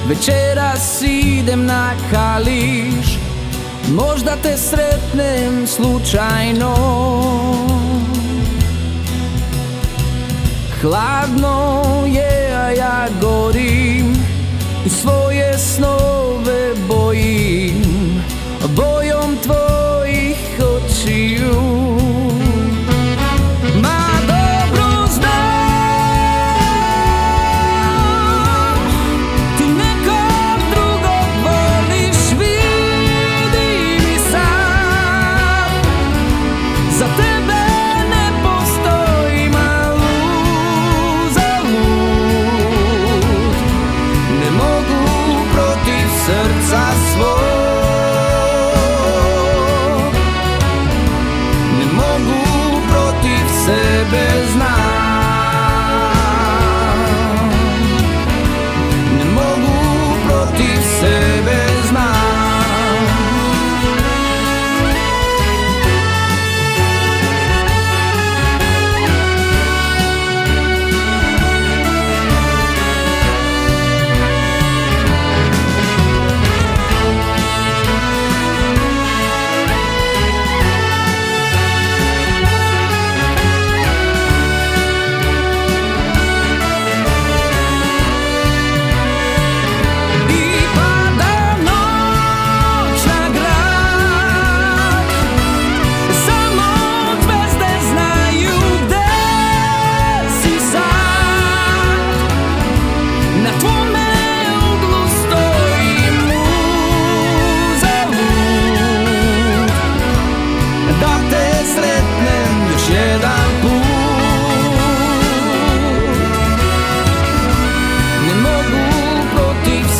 Večeras idem na Kališ, možda te sretnem slučajno. Hladno je, a ja gorim i svoje snove bojim bojom tvojih očiju. Ma dobro znam, ti nekog drugog voliš, vidim i sam. Za tebe ne postoji uzalud, ne mogu protiv srca svog, sebe znam, ne mogu protiv sebe znam.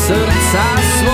Srca svog